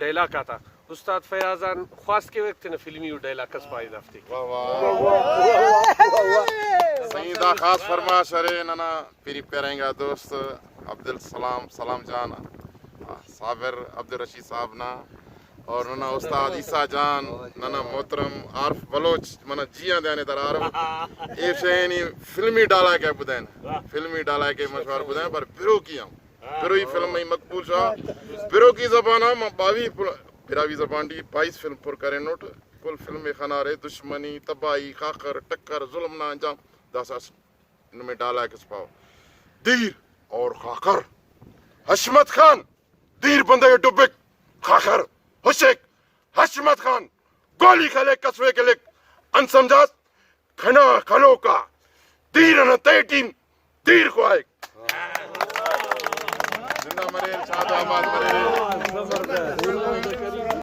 dialogue کا تھا استاد فیاضان خواست کے وقت نے فلمی ڈائیلاگ کس پائی دافتی سیدہ خاص فرما شرے ننا پیری پیرنگا دوست عبدالسلام سلام جان صابر عبدالرشید صاحب نا اور ننا استاد عیسیٰ جان ننا محترم عارف بلوچ منا جیاں دیانے در عارف یہ شہنی فلمی ڈالا کے بدین فلمی ڈالا کے مشہور بدین پر پیرو کیا پیرو ہی فلم میں مقبول شاہ پیرو کی زبان ہم براوی زبان دی 22 فلم پر کریں نوٹ کل فلم خنارے دشمنی تباہی خاکر ٹکر ظلم نہ انجام داساس ان میں ڈالا کس پاؤ دیر اور خاکر حشمت خان دیر بندے ڈبک خاکر حشک حشمت خان گولی کھلے کسوے کے لک انسمجھات کھنا کھلو کا دیر نہ تے ٹیم دیر کو آئے زندہ مرے شاد آباد مرے